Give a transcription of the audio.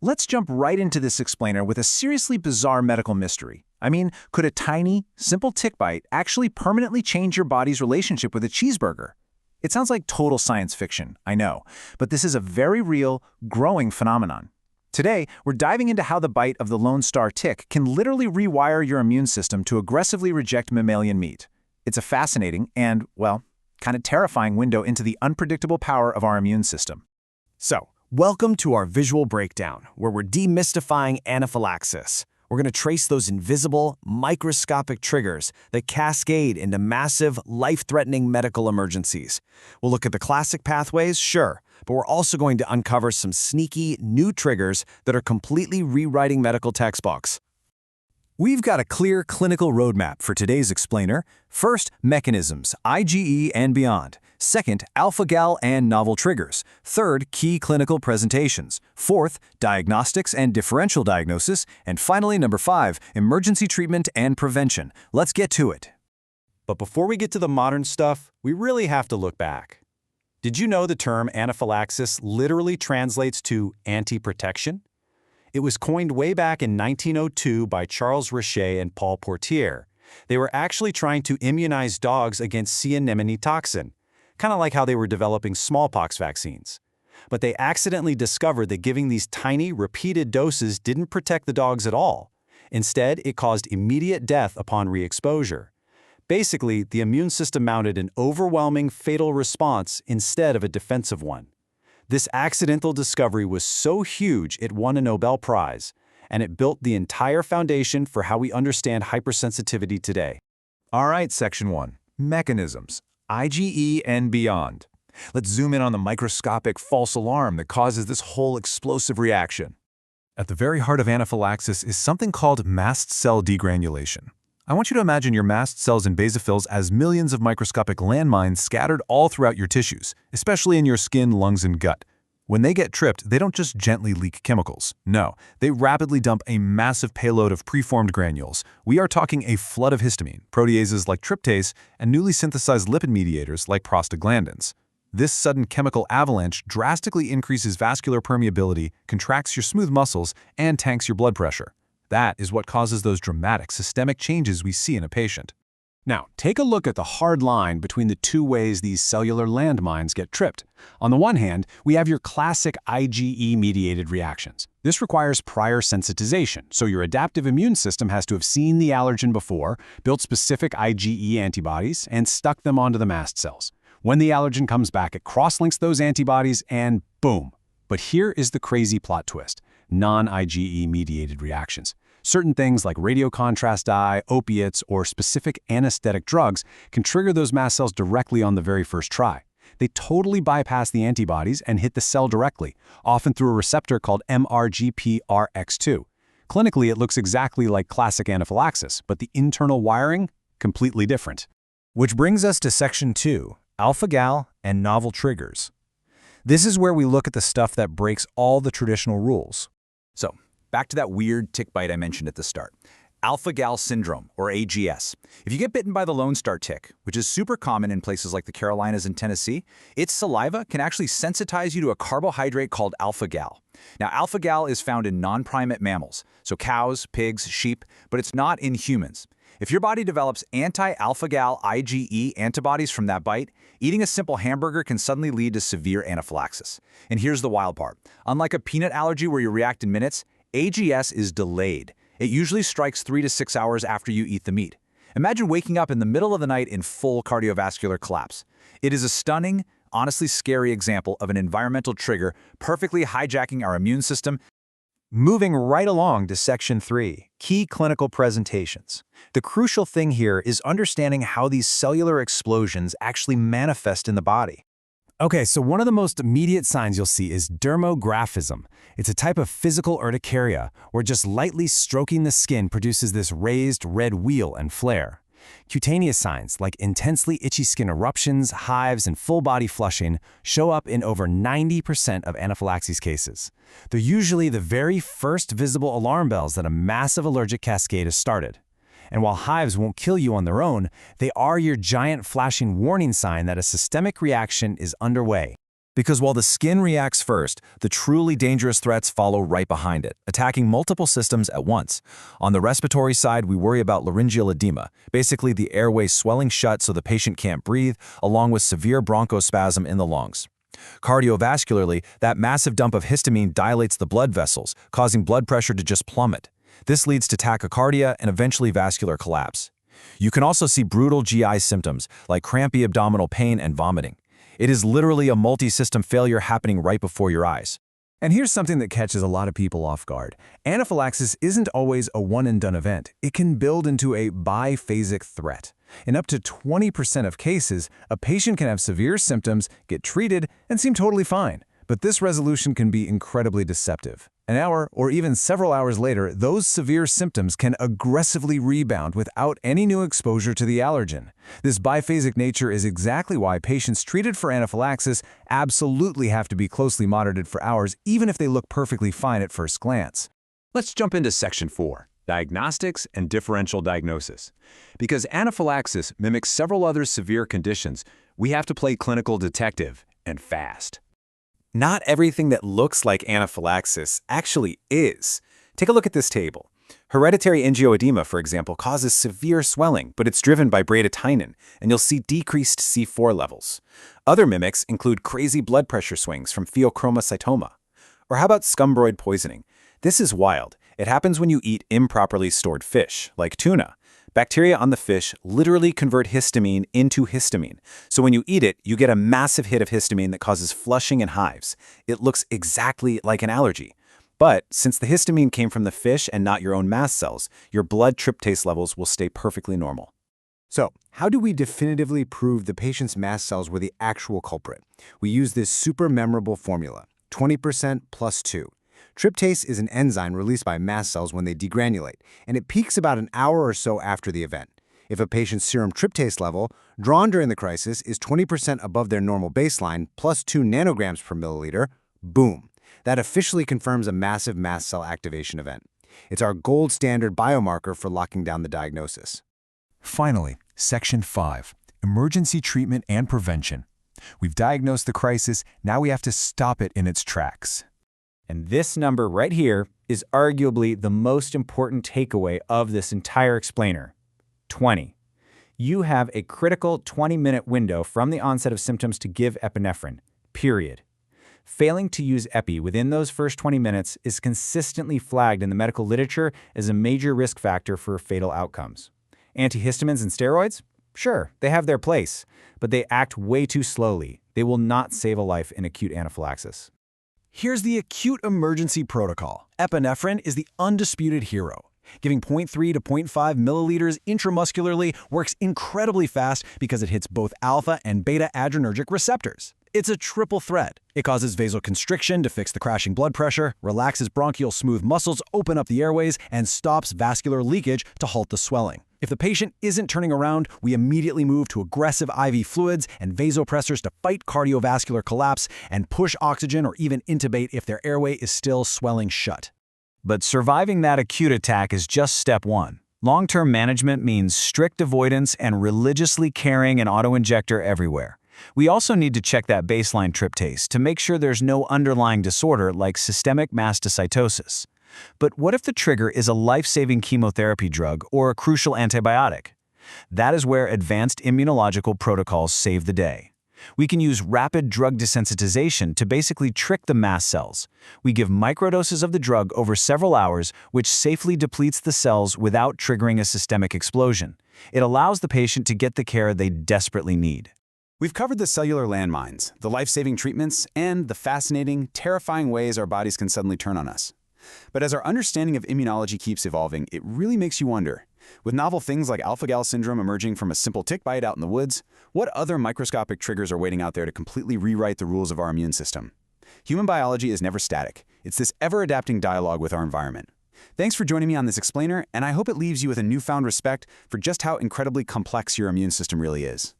Let's jump right into this explainer with a seriously bizarre medical mystery. I mean, could a tiny, simple tick bite actually permanently change your body's relationship with a cheeseburger? It sounds like total science fiction, I know, but this is a very real, growing phenomenon. Today, we're diving into how the bite of the Lone Star tick can literally rewire your immune system to aggressively reject mammalian meat. It's a fascinating and, well, kind of terrifying window into the unpredictable power of our immune system. So, welcome to our visual breakdown, where we're demystifying anaphylaxis. We're going to trace those invisible, microscopic triggers that cascade into massive, life-threatening medical emergencies. We'll look at the classic pathways, sure, but we're also going to uncover some sneaky, new triggers that are completely rewriting medical textbooks. We've got a clear clinical roadmap for today's explainer. First, mechanisms, IgE and beyond. Second, alpha-gal and novel triggers. Third, key clinical presentations. Fourth, diagnostics and differential diagnosis. And finally, number 5, emergency treatment and prevention. Let's get to it. But before we get to the modern stuff, we really have to look back. Did you know the term anaphylaxis literally translates to anti-protection? It was coined way back in 1902 by Charles Richet and Paul Portier. They were actually trying to immunize dogs against sea anemone toxin, kind of like how they were developing smallpox vaccines. But they accidentally discovered that giving these tiny, repeated doses didn't protect the dogs at all. Instead, it caused immediate death upon re-exposure. Basically, the immune system mounted an overwhelming, fatal response instead of a defensive one. This accidental discovery was so huge it won a Nobel Prize, and it built the entire foundation for how we understand hypersensitivity today. All right, Section 1. Mechanisms, IgE and beyond. Let's zoom in on the microscopic false alarm that causes this whole explosive reaction. At the very heart of anaphylaxis is something called mast cell degranulation. I want you to imagine your mast cells and basophils as millions of microscopic landmines scattered all throughout your tissues, especially in your skin, lungs, and gut. When they get tripped, they don't just gently leak chemicals. No, they rapidly dump a massive payload of preformed granules. We are talking a flood of histamine, proteases like tryptase, and newly synthesized lipid mediators like prostaglandins. This sudden chemical avalanche drastically increases vascular permeability, contracts your smooth muscles, and tanks your blood pressure. That is what causes those dramatic systemic changes we see in a patient. Now, take a look at the hard line between the two ways these cellular landmines get tripped. On the one hand, we have your classic IgE-mediated reactions. This requires prior sensitization, so your adaptive immune system has to have seen the allergen before, built specific IgE antibodies, and stuck them onto the mast cells. When the allergen comes back, it cross-links those antibodies and boom. But here is the crazy plot twist: non-IgE-mediated reactions. Certain things like radiocontrast dye, opiates, or specific anesthetic drugs can trigger those mast cells directly on the very first try. They totally bypass the antibodies and hit the cell directly, often through a receptor called MRGPRX2. Clinically, it looks exactly like classic anaphylaxis, but the internal wiring, completely different. Which brings us to Section 2, alpha-gal and novel triggers. This is where we look at the stuff that breaks all the traditional rules. So, back to that weird tick bite I mentioned at the start. Alpha-gal syndrome, or AGS. If you get bitten by the Lone Star tick, which is super common in places like the Carolinas and Tennessee, its saliva can actually sensitize you to a carbohydrate called alpha-gal. Now, alpha-gal is found in non-primate mammals, so cows, pigs, sheep, but it's not in humans. If your body develops anti-alpha-gal IgE antibodies from that bite, eating a simple hamburger can suddenly lead to severe anaphylaxis. And here's the wild part. Unlike a peanut allergy where you react in minutes, AGS is delayed. It usually strikes 3 to 6 hours after you eat the meat. Imagine waking up in the middle of the night in full cardiovascular collapse. It is a stunning, honestly scary example of an environmental trigger perfectly hijacking our immune system. Moving right along to Section 3, key clinical presentations. The crucial thing here is understanding how these cellular explosions actually manifest in the body. Okay, so one of the most immediate signs you'll see is dermographism. It's a type of physical urticaria where just lightly stroking the skin produces this raised red wheal and flare. Cutaneous signs like intensely itchy skin eruptions, hives, and full-body flushing show up in over 90% of anaphylaxis cases. They're usually the very first visible alarm bells that a massive allergic cascade has started. And while hives won't kill you on their own, they are your giant flashing warning sign that a systemic reaction is underway. Because while the skin reacts first, the truly dangerous threats follow right behind it, attacking multiple systems at once. On the respiratory side, we worry about laryngeal edema, basically the airway swelling shut so the patient can't breathe, along with severe bronchospasm in the lungs. Cardiovascularly, that massive dump of histamine dilates the blood vessels, causing blood pressure to just plummet. This leads to tachycardia and eventually vascular collapse. You can also see brutal GI symptoms, like crampy abdominal pain and vomiting. It is literally a multi-system failure happening right before your eyes. And here's something that catches a lot of people off guard. Anaphylaxis isn't always a one-and-done event. It can build into a biphasic threat. In up to 20% of cases, a patient can have severe symptoms, get treated, and seem totally fine. But this resolution can be incredibly deceptive. An hour or even several hours later, those severe symptoms can aggressively rebound without any new exposure to the allergen. This biphasic nature is exactly why patients treated for anaphylaxis absolutely have to be closely monitored for hours, even if they look perfectly fine at first glance. Let's jump into Section 4, Diagnostics and Differential Diagnosis. Because anaphylaxis mimics several other severe conditions, we have to play clinical detective, and fast. Not everything that looks like anaphylaxis actually is. Take a look at this table. Hereditary angioedema, for example, causes severe swelling, but it's driven by bradykinin, and you'll see decreased C4 levels. Other mimics include crazy blood pressure swings from pheochromocytoma. Or how about scumbroid poisoning? This is wild. It happens when you eat improperly stored fish, like tuna. Bacteria on the fish literally convert histamine into histamine. So when you eat it, you get a massive hit of histamine that causes flushing and hives. It looks exactly like an allergy. But since the histamine came from the fish and not your own mast cells, your blood tryptase levels will stay perfectly normal. So, how do we definitively prove the patient's mast cells were the actual culprit? We use this super memorable formula, 20% plus 2. Tryptase is an enzyme released by mast cells when they degranulate, and it peaks about an hour or so after the event. If a patient's serum tryptase level, drawn during the crisis, is 20% above their normal baseline, plus 2 nanograms per milliliter, boom. That officially confirms a massive mast cell activation event. It's our gold standard biomarker for locking down the diagnosis. Finally, Section 5, Emergency Treatment and Prevention. We've diagnosed the crisis, now we have to stop it in its tracks. And this number right here is arguably the most important takeaway of this entire explainer. 20. You have a critical 20-minute window from the onset of symptoms to give epinephrine, period. Failing to use epi within those first 20 minutes is consistently flagged in the medical literature as a major risk factor for fatal outcomes. Antihistamines and steroids? Sure, they have their place, but they act way too slowly. They will not save a life in acute anaphylaxis. Here's the acute emergency protocol. Epinephrine is the undisputed hero. Giving 0.3 to 0.5 milliliters intramuscularly works incredibly fast because it hits both alpha and beta adrenergic receptors. It's a triple threat. It causes vasoconstriction to fix the crashing blood pressure, relaxes bronchial smooth muscles, open up the airways, and stops vascular leakage to halt the swelling. If the patient isn't turning around, we immediately move to aggressive IV fluids and vasopressors to fight cardiovascular collapse and push oxygen or even intubate if their airway is still swelling shut. But surviving that acute attack is just step one. Long-term management means strict avoidance and religiously carrying an autoinjector everywhere. We also need to check that baseline tryptase to make sure there's no underlying disorder like systemic mastocytosis. But what if the trigger is a life-saving chemotherapy drug or a crucial antibiotic? That is where advanced immunological protocols save the day. We can use rapid drug desensitization to basically trick the mast cells. We give microdoses of the drug over several hours, which safely depletes the cells without triggering a systemic explosion. It allows the patient to get the care they desperately need. We've covered the cellular landmines, the life-saving treatments, and the fascinating, terrifying ways our bodies can suddenly turn on us. But as our understanding of immunology keeps evolving, it really makes you wonder, with novel things like alpha-gal syndrome emerging from a simple tick bite out in the woods, what other microscopic triggers are waiting out there to completely rewrite the rules of our immune system? Human biology is never static. It's this ever-adapting dialogue with our environment. Thanks for joining me on this explainer, and I hope it leaves you with a newfound respect for just how incredibly complex your immune system really is.